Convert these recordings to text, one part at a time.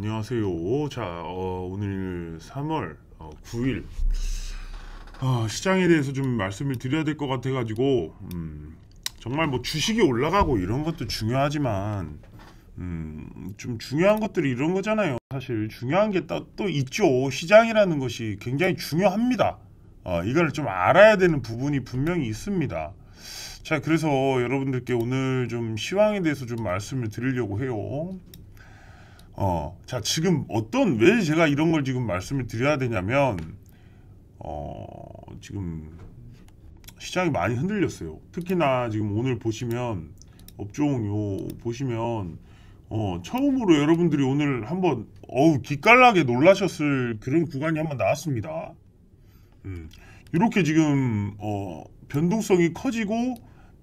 안녕하세요. 자, 오늘 3월 9일 시장에 대해서 좀 말씀을 드려야 될 것 같아가지고 정말 뭐 주식이 올라가고 이런 것도 중요하지만 좀 중요한 것들이 이런 거잖아요. 사실 중요한 게 또 있죠. 시장이라는 것이 굉장히 중요합니다. 이걸 좀 알아야 되는 부분이 분명히 있습니다. 자, 그래서 여러분들께 오늘 좀 시황에 대해서 좀 말씀을 드리려고 해요. 자, 지금 왜 제가 이런 걸 지금 말씀을 드려야 되냐면, 지금 시장이 많이 흔들렸어요. 특히나 지금 오늘 보시면, 업종 보시면, 처음으로 여러분들이 오늘 한번, 기깔나게 놀라셨을 그런 구간이 한번 나왔습니다. 이렇게 지금, 변동성이 커지고,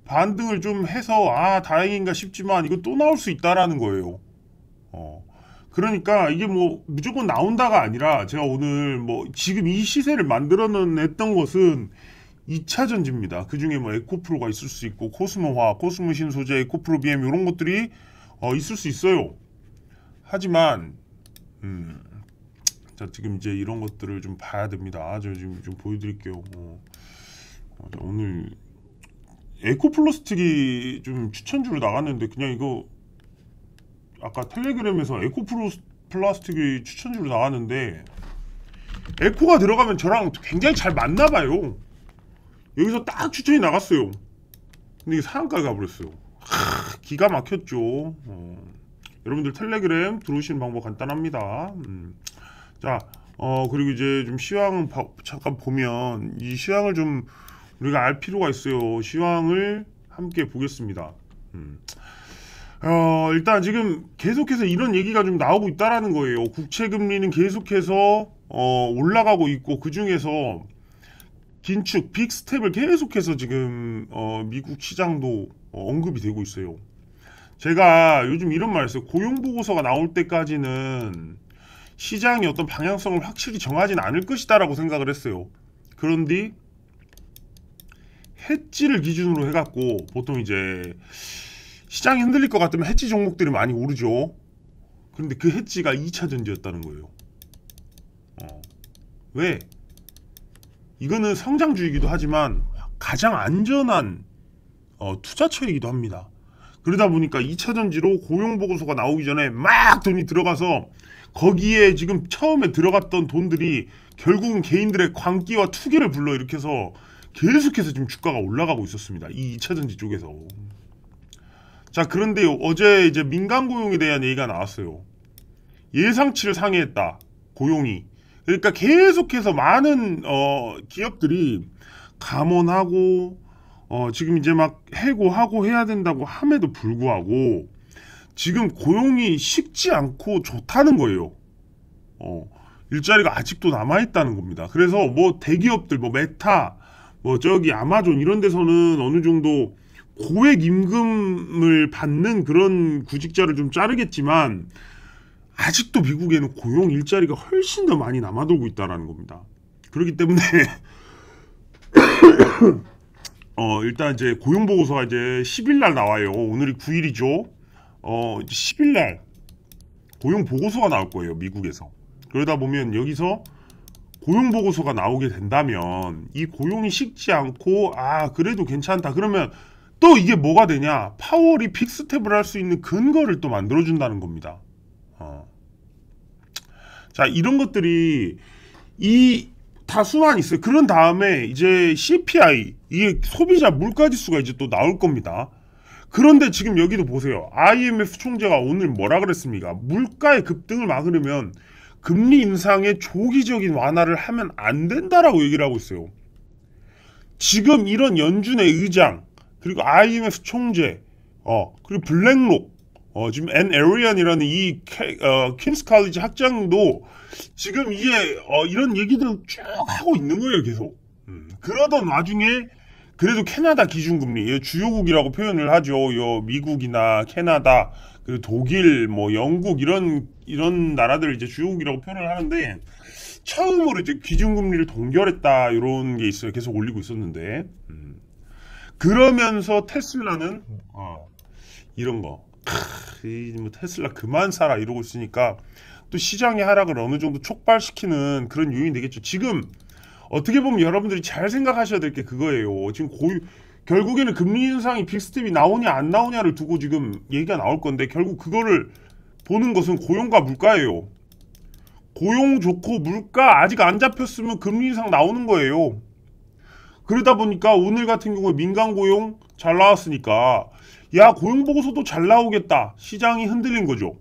반등을 좀 해서, 다행인가 싶지만, 이거 또 나올 수 있다라는 거예요. 그러니까 이게 뭐 무조건 나온다가 아니라 제가 오늘 뭐 지금 이 시세를 만들어냈던 것은 2차 전지입니다. 그 중에 뭐 에코프로가 있을 수 있고 코스모화, 코스모 신소재, 에코프로 BM 이런 것들이 있을 수 있어요. 하지만 자, 지금 이제 이런 것들을 좀 봐야 됩니다. 제가 지금 좀 보여드릴게요. 오늘 에코플라스틱이 좀 추천주로 나갔는데 그냥 이거 아까 텔레그램에서 에코플라스틱이 추천주로 나왔는데 에코가 들어가면 저랑 굉장히 잘 맞나봐요. 여기서 딱 추천이 나갔어요. 근데 이게 상한가에 가버렸어요. 기가 막혔죠. 여러분들 텔레그램 들어오시는 방법 간단합니다. 자, 그리고 이제 좀 시황 잠깐 보면 이 시황을 좀 우리가 알 필요가 있어요. 시황을 함께 보겠습니다. 일단 지금 계속해서 이런 얘기가 좀 나오고 있다라는 거예요. 국채금리는 계속해서 올라가고 있고 그 중에서 긴축, 빅스텝을 계속해서 지금 미국 시장도 언급이 되고 있어요. 제가 요즘 이런 말 했어요. 고용보고서가 나올 때까지는 시장이 어떤 방향성을 확실히 정하지는 않을 것이다 라고 생각을 했어요. 그런데 해지를 기준으로 해갖고 보통 이제 시장이 흔들릴 것 같으면 해지 종목들이 많이 오르죠. 그런데 그 해지가 2차 전지였다는 거예요. 왜? 이거는 성장주이기도 하지만 가장 안전한 투자처이기도 합니다. 그러다 보니까 2차 전지로 고용보고서가 나오기 전에 막 돈이 들어가서 거기에 지금 처음에 들어갔던 돈들이 결국은 개인들의 광기와 투기를 불러일으켜서 계속해서 지금 주가가 올라가고 있었습니다. 이 2차 전지 쪽에서. 자, 그런데 어제 이제 민간 고용에 대한 얘기가 나왔어요. 예상치를 상회했다. 고용이. 그러니까 계속해서 많은 기업들이 감원하고 지금 이제 막 해고하고 해야 된다고 함에도 불구하고 지금 고용이 식지 않고 좋다는 거예요. 일자리가 아직도 남아있다는 겁니다. 그래서 뭐 대기업들 뭐 메타 뭐 저기 아마존 이런 데서는 어느 정도 고액 임금을 받는 그런 구직자를 좀 자르겠지만 아직도 미국에는 고용 일자리가 훨씬 더 많이 남아돌고 있다는 겁니다. 그렇기 때문에 일단 이제 고용 보고서가 이제 10일 날 나와요. 오늘이 9일이죠. 10일 날 고용 보고서가 나올 거예요. 미국에서. 그러다 보면 여기서 고용 보고서가 나오게 된다면 이 고용이 식지 않고 그래도 괜찮다. 그러면 또 이게 뭐가 되냐? 파월이 빅스텝을 할 수 있는 근거를 또 만들어준다는 겁니다. 자, 이런 것들이 다 수만 있어요. 그런 다음에 이제 CPI, 이게 소비자 물가지수가 이제 또 나올 겁니다. 그런데 지금 여기도 보세요. IMF 총재가 오늘 뭐라 그랬습니까? 물가의 급등을 막으려면 금리 인상의 조기적인 완화를 하면 안 된다라고 얘기를 하고 있어요. 지금 이런 연준의 의장, 그리고 IMF 총재, 그리고 블랙록, 지금 앤 에리안이라는 이 퀸스 칼리지 학장도 지금 이게 이런 얘기들 쭉 하고 있는 거예요, 계속. 그러던 와중에 그래도 캐나다 기준금리, 주요국이라고 표현을 하죠. 미국이나 캐나다, 그리고 독일, 뭐 영국 이런 나라들 이제 주요국이라고 표현을 하는데 처음으로 이제 기준금리를 동결했다 이런 게 있어요. 계속 올리고 있었는데. 그러면서 테슬라는 이런 거 뭐 테슬라 그만 사라 이러고 있으니까 또 시장의 하락을 어느 정도 촉발시키는 그런 요인이 되겠죠. 지금 어떻게 보면 여러분들이 잘 생각하셔야 될 게 그거예요. 지금 결국에는 금리 인상이 빅스텝이 나오냐 안 나오냐를 두고 지금 얘기가 나올 건데, 결국 그거를 보는 것은 고용과 물가예요. 고용 좋고 물가 아직 안 잡혔으면 금리 인상 나오는 거예요. 그러다 보니까 오늘 같은 경우에 민간 고용 잘 나왔으니까 야, 고용 보고서도 잘 나오겠다. 시장이 흔들린 거죠.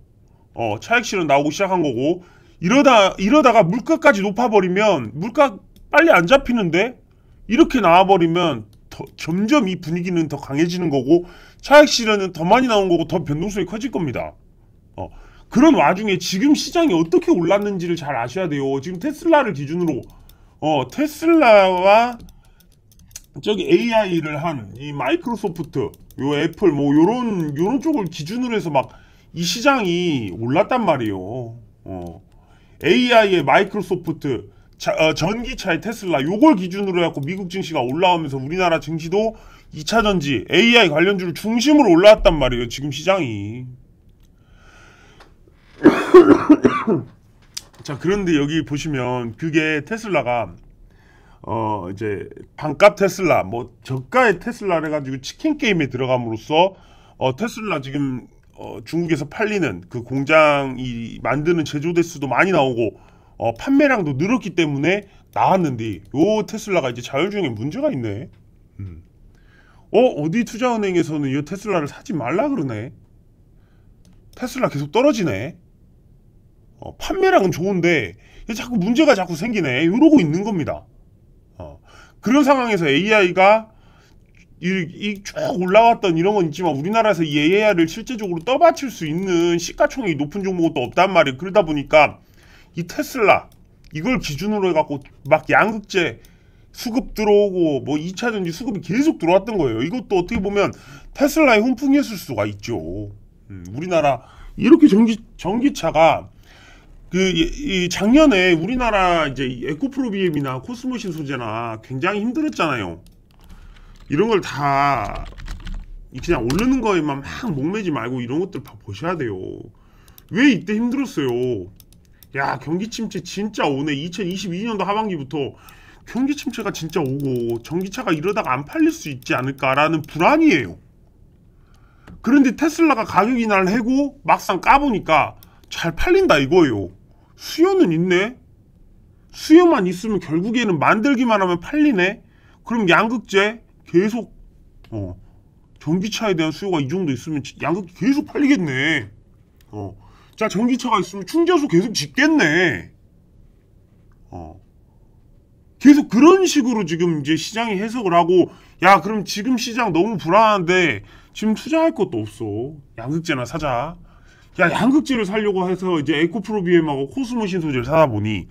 차익 실현 나오고 시작한 거고, 이러다가 물가까지 높아버리면, 물가 빨리 안 잡히는데 이렇게 나와버리면 점점 이 분위기는 더 강해지는 거고, 차익 실현은 더 많이 나온 거고, 더 변동성이 커질 겁니다. 그런 와중에 지금 시장이 어떻게 올랐는지를 잘 아셔야 돼요. 지금 테슬라를 기준으로 테슬라와 저기 AI를 한 이 마이크로소프트, 요 애플 뭐 요런 쪽을 기준으로 해서 막 이 시장이 올랐단 말이에요. AI의 마이크로소프트, 전기차의 테슬라, 요걸 기준으로 해갖고 미국 증시가 올라오면서 우리나라 증시도 2차전지, AI 관련주를 중심으로 올라왔단 말이에요. 지금 시장이. 자, 그런데 여기 보시면 그게 테슬라가 이제 반값 테슬라, 뭐 저가의 테슬라를 해가지고 치킨 게임에 들어감으로써 테슬라 지금 중국에서 팔리는 그 공장이 만드는 제조 대수도 많이 나오고 판매량도 늘었기 때문에 나왔는데, 요 테슬라가 이제 자율주행에 문제가 있네. 어디 투자은행에서는 이 테슬라를 사지 말라 그러네. 테슬라 계속 떨어지네. 판매량은 좋은데 자꾸 문제가 자꾸 생기네. 이러고 있는 겁니다. 그런 상황에서 AI가 쭉 올라왔던 이런 건 있지만, 우리나라에서 이 AI를 실제적으로 떠받칠 수 있는 시가총액이 높은 종목은 또 없단 말이에요. 그러다 보니까 이 테슬라 이걸 기준으로 해갖고 막 양극재 수급 들어오고 뭐 2차전지 수급이 계속 들어왔던 거예요. 이것도 어떻게 보면 테슬라의 훈풍이었을 수가 있죠. 우리나라 이렇게 전기차가 작년에 우리나라 이제 에코프로 BM이나 코스모신 소재나 굉장히 힘들었잖아요. 이런 걸 다 그냥 오르는 거에만 막 목매지 말고 이런 것들 다 보셔야 돼요. 왜 이때 힘들었어요? 야, 경기 침체 진짜 오네. 2022년도 하반기부터 경기 침체가 진짜 오고 전기차가 이러다가 안 팔릴 수 있지 않을까라는 불안이에요. 그런데 테슬라가 가격이 날해고 막상 까보니까 잘 팔린다 이거예요. 수요는 있네. 수요만 있으면 결국에는 만들기만 하면 팔리네. 그럼 양극재 계속 전기차에 대한 수요가 이 정도 있으면 양극재 계속 팔리겠네. 자, 전기차가 있으면 충전소 계속 짓겠네. 계속 그런 식으로 지금 이제 시장이 해석을 하고, 야, 그럼 지금 시장 너무 불안한데 지금 투자할 것도 없어. 양극재나 사자. 야, 양극재를 사려고 해서 이제 에코프로 BM하고 코스모 신소재를 사다 보니,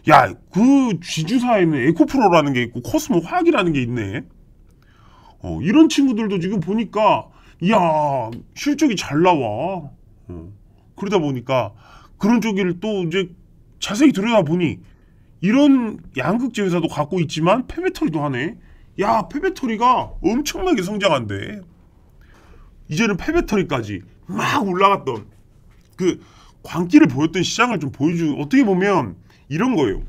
야, 그 쥐주사에는 에코프로라는 게 있고 코스모 화학이라는 게 있네. 이런 친구들도 지금 보니까, 이야, 실적이 잘 나와. 그러다 보니까 그런 쪽을 또 이제 자세히 들여다보니 이런 양극재 회사도 갖고 있지만 폐배터리도 하네. 야, 폐배터리가 엄청나게 성장한대. 이제는 폐배터리까지 막 올라갔던 그 광기를 보였던 시장을 좀 보여주는, 어떻게 보면 이런 거예요.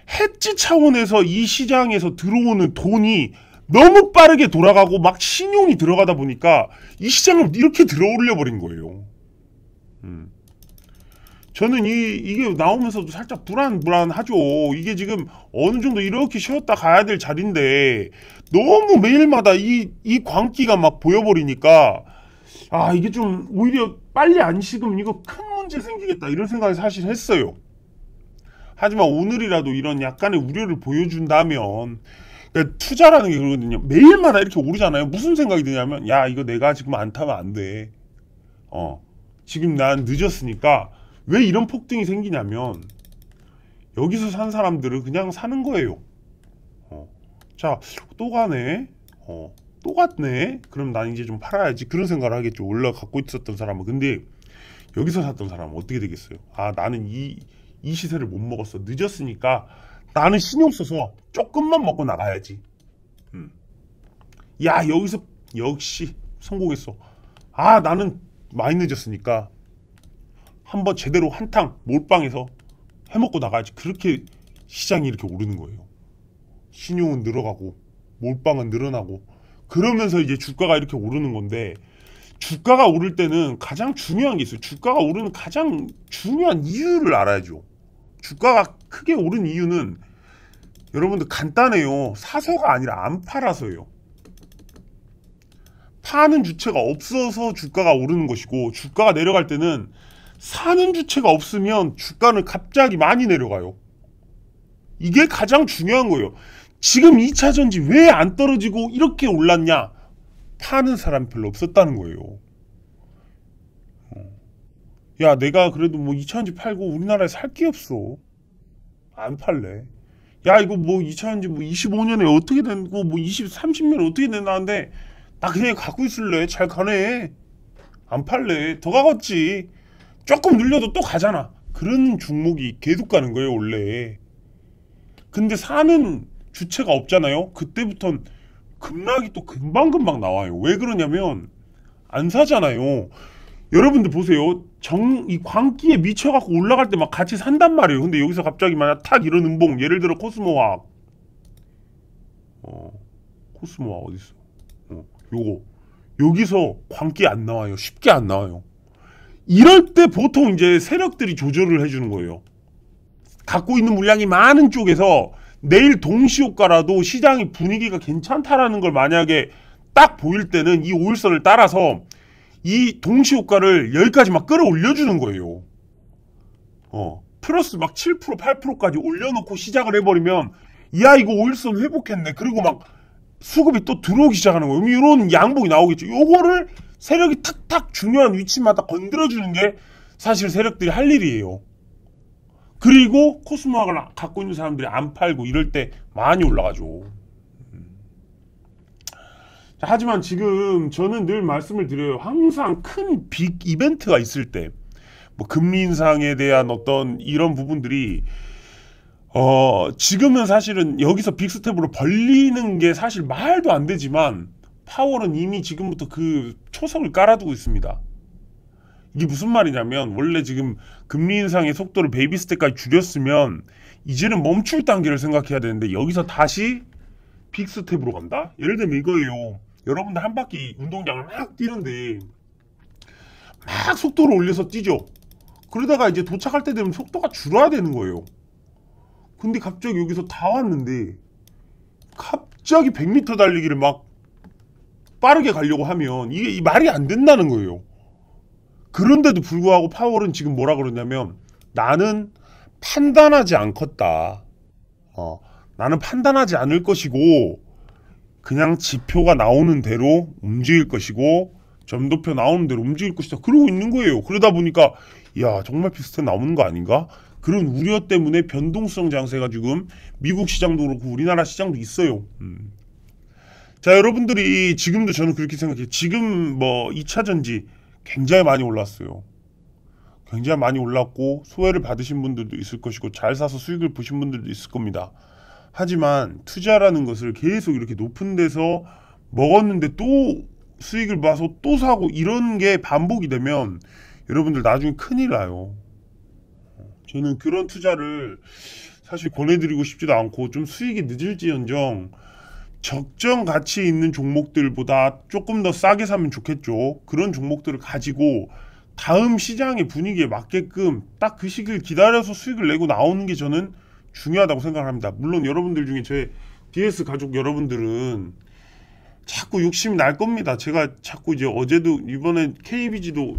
해지 차원에서 이 시장에서 들어오는 돈이 너무 빠르게 돌아가고 막 신용이 들어가다 보니까 이 시장을 이렇게 들어올려 버린 거예요. 저는 이게 나오면서도 살짝 불안하죠. 이게 지금 어느 정도 이렇게 쉬었다 가야 될 자리인데 너무 매일마다 이 광기가 막 보여버리니까, 아, 이게 좀 오히려 빨리 안 식으면 이거 큰 문제 생기겠다 이런 생각을 사실 했어요. 하지만 오늘이라도 이런 약간의 우려를 보여준다면, 그러니까 투자라는 게 그러거든요. 매일마다 이렇게 오르잖아요. 무슨 생각이 드냐면, 야, 이거 내가 지금 안 타면 안 돼. 지금 난 늦었으니까. 왜 이런 폭등이 생기냐면, 여기서 산 사람들은 그냥 사는 거예요. 자, 또 가네. 또 갔네. 그럼 난 이제 좀 팔아야지. 그런 생각을 하겠죠. 원래 갖고 있었던 사람은. 근데 여기서 샀던 사람은 어떻게 되겠어요? 아, 나는 이 시세를 못 먹었어. 늦었으니까 나는 신용 써서 조금만 먹고 나가야지. 야, 여기서 역시 성공했어. 아, 나는 많이 늦었으니까 한번 제대로 한탕 몰빵해서 해먹고 나가야지. 그렇게 시장이 이렇게 오르는 거예요. 신용은 늘어가고 몰빵은 늘어나고 그러면서 이제 주가가 이렇게 오르는 건데, 주가가 오를 때는 가장 중요한 게 있어요. 주가가 오르는 가장 중요한 이유를 알아야죠. 주가가 크게 오른 이유는 여러분들 간단해요. 사서가 아니라 안 팔아서예요. 파는 주체가 없어서 주가가 오르는 것이고, 주가가 내려갈 때는 사는 주체가 없으면 주가는 갑자기 많이 내려가요. 이게 가장 중요한 거예요. 지금 2차전지 왜 안 떨어지고 이렇게 올랐냐? 파는 사람이 별로 없었다는 거예요. 야, 내가 그래도 뭐 2차전지 팔고 우리나라에 살 게 없어. 안 팔래. 야, 이거 뭐 2차전지 뭐 25년에 어떻게 되고 뭐 20, 30년에 어떻게 된다는데 나 그냥 갖고 있을래. 잘 가네. 안 팔래. 더 가겠지. 조금 늘려도 또 가잖아. 그런 종목이 계속 가는 거예요, 원래. 근데 사는 주체가 없잖아요. 그때부터는 급락이 또 금방금방 나와요. 왜 그러냐면 안 사잖아요. 여러분들 보세요. 이 광기에 미쳐갖고 올라갈 때 막 같이 산단 말이에요. 근데 여기서 갑자기 만약 탁 이런 음봉, 예를 들어 코스모화학, 코스모화학 어딨어? 요거 여기서 광기 안 나와요. 쉽게 안 나와요. 이럴 때 보통 이제 세력들이 조절을 해주는 거예요. 갖고 있는 물량이 많은 쪽에서 내일 동시효과라도 시장의 분위기가 괜찮다라는 걸 만약에 딱 보일 때는 이 5일선을 따라서 이 동시효과를 여기까지 막 끌어올려주는 거예요. 플러스 막 7%, 8%까지 올려놓고 시작을 해버리면, 야, 이거 5일선 회복했네. 그리고 막 수급이 또 들어오기 시작하는 거예요. 이런 양봉이 나오겠죠. 요거를 세력이 탁탁 중요한 위치마다 건드려주는 게 사실 세력들이 할 일이에요. 그리고 코스모학을 갖고 있는 사람들이 안 팔고 이럴 때 많이 올라가죠. 자, 하지만 지금 저는 늘 말씀을 드려요. 항상 큰 빅 이벤트가 있을 때, 뭐 금리 인상에 대한 어떤 이런 부분들이 지금은 사실은 여기서 빅스텝으로 벌리는 게 사실 말도 안 되지만, 파월은 이미 지금부터 그 초석을 깔아두고 있습니다. 이게 무슨 말이냐면, 원래 지금 금리 인상의 속도를 베이비 스텝까지 줄였으면 이제는 멈출 단계를 생각해야 되는데, 여기서 다시 빅 스텝으로 간다? 예를 들면 이거예요. 여러분들 한 바퀴 운동장을 막 뛰는데 막 속도를 올려서 뛰죠. 그러다가 이제 도착할 때 되면 속도가 줄어야 되는 거예요. 근데 갑자기 여기서 다 왔는데 갑자기 100m 달리기를 막 빠르게 가려고 하면 이게 말이 안 된다는 거예요. 그런데도 불구하고 파월은 지금 뭐라 그러냐면, 나는 판단하지 않겠다. 나는 판단하지 않을 것이고 그냥 지표가 나오는 대로 움직일 것이고 점도표 나오는 대로 움직일 것이다. 그러고 있는 거예요. 그러다 보니까 야, 정말 비슷해 나오는 거 아닌가? 그런 우려 때문에 변동성 장세가 지금 미국 시장도 그렇고 우리나라 시장도 있어요. 자, 여러분들이 지금도 저는 그렇게 생각해요. 지금 뭐 2차전지 굉장히 많이 올랐어요. 굉장히 많이 올랐고 소외를 받으신 분들도 있을 것이고 잘 사서 수익을 보신 분들도 있을 겁니다. 하지만 투자라는 것을 계속 이렇게 높은 데서 먹었는데 또 수익을 봐서 또 사고 이런 게 반복이 되면 여러분들 나중에 큰일 나요. 저는 그런 투자를 사실 권해드리고 싶지도 않고, 좀 수익이 늦을지언정 적정 가치 있는 종목들보다 조금 더 싸게 사면 좋겠죠. 그런 종목들을 가지고 다음 시장의 분위기에 맞게끔 딱 그 시기를 기다려서 수익을 내고 나오는 게 저는 중요하다고 생각합니다. 물론 여러분들 중에 제 DS 가족 여러분들은 자꾸 욕심이 날 겁니다. 제가 자꾸 이제 어제도 이번에 KBG도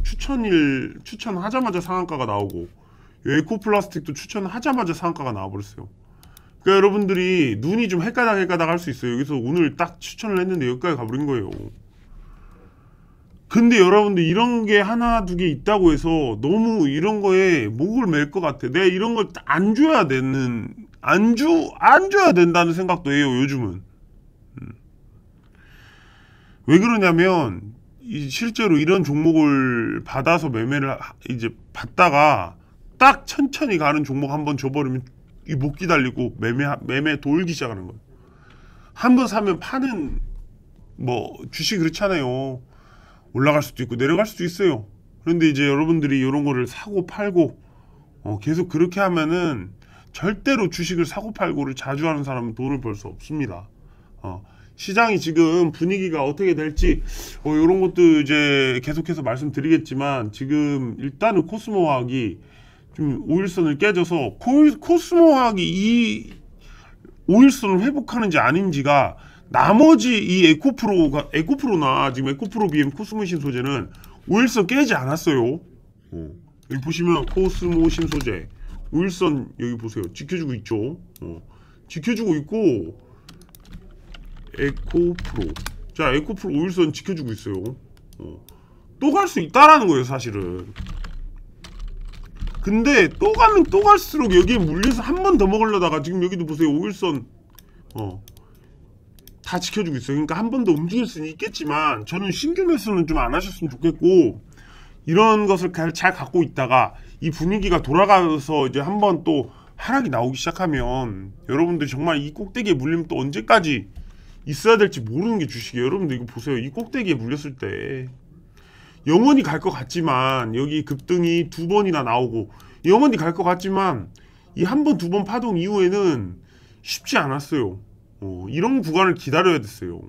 추천하자마자 상한가가 나오고, 에코플라스틱도 추천하자마자 상한가가 나와버렸어요. 그러니까 여러분들이 눈이 좀 헷가닥 할 수 있어요. 여기서 오늘 딱 추천을 했는데 여기까지 가버린 거예요. 근데 여러분들 이런 게 하나 두 개 있다고 해서 너무 이런 거에 목을 맬 것 같아. 내가 이런 걸 안 줘야 된다는 생각도 해요, 요즘은. 왜 그러냐면 실제로 이런 종목을 받아서 매매를 이제 받다가 딱 천천히 가는 종목 한번 줘버리면 이 못 기다리고 매매 돌기 시작하는 거예요. 한번 사면 파는 뭐 주식 그렇잖아요. 올라갈 수도 있고 내려갈 수도 있어요. 그런데 이제 여러분들이 이런 거를 사고 팔고 계속 그렇게 하면은 절대로 주식을 사고 팔고를 자주 하는 사람은 돈을 벌 수 없습니다. 시장이 지금 분위기가 어떻게 될지 이런 것도 이제 계속해서 말씀드리겠지만, 지금 일단은 코스모화학이 좀 5일선을 깨져서 코스모화학이 이 5일선을 회복하는지 아닌지가, 나머지 이 에코프로나 지금 에코프로 BM 코스모 신소재는 5일선 깨지 않았어요. 여기 보시면 코스모 신소재 5일선 여기 보세요. 지켜주고 있죠. 지켜주고 있고, 에코프로, 자 에코프로 5일선 지켜주고 있어요. 또 갈 수 있다라는 거예요 사실은. 근데 또 가면 또 갈수록 여기에 물려서 한 번 더 먹으려다가 지금 여기도 보세요. 5일선 다 지켜주고 있어요. 그러니까 한 번 더 움직일 수는 있겠지만, 저는 신규 매수는 좀 안 하셨으면 좋겠고, 이런 것을 잘 갖고 있다가 이 분위기가 돌아가서 이제 한 번 또 하락이 나오기 시작하면, 여러분들 정말 이 꼭대기에 물리면 또 언제까지 있어야 될지 모르는 게 주식이에요. 여러분들 이거 보세요. 이 꼭대기에 물렸을 때 영원히 갈 것 같지만, 여기 급등이 2번이나 나오고 영원히 갈 것 같지만, 이 한 번, 2번 파동 이후에는 쉽지 않았어요. 이런 구간을 기다려야 됐어요.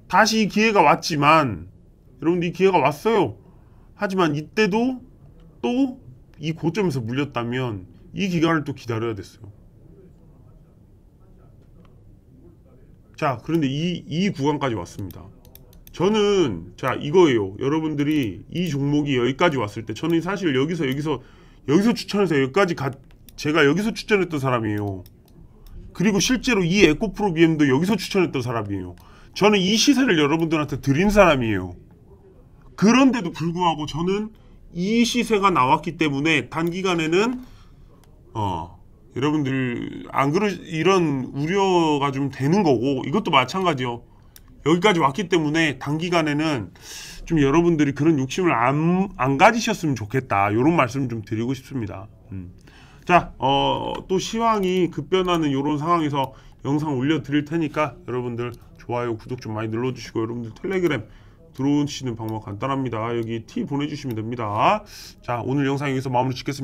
다시 이 기회가 왔지만, 여러분들 이 기회가 왔어요. 하지만 이때도 또 이 고점에서 물렸다면 이 기간을 또 기다려야 됐어요. 자, 그런데 이 구간까지 왔습니다. 저는 자 이거예요. 여러분들이 이 종목이 여기까지 왔을 때, 저는 사실 여기서 추천해서 여기까지 제가 여기서 추천했던 사람이에요. 그리고 실제로 이 에코프로 BM도 여기서 추천했던 사람이에요. 저는 이 시세를 여러분들한테 드린 사람이에요. 그런데도 불구하고 저는 이 시세가 나왔기 때문에 단기간에는 여러분들 이런 우려가 좀 되는 거고, 이것도 마찬가지요. 여기까지 왔기 때문에 단기간에는 좀 여러분들이 그런 욕심을 안 가지셨으면 좋겠다, 이런 말씀 좀 드리고 싶습니다. 자, 또 시황이 급변하는 이런 상황에서 영상 올려드릴 테니까 여러분들 좋아요, 구독 좀 많이 눌러주시고, 여러분들 텔레그램 들어오시는 방법 간단합니다. 여기 T 보내주시면 됩니다. 자, 오늘 영상 여기서 마무리 짓겠습니다.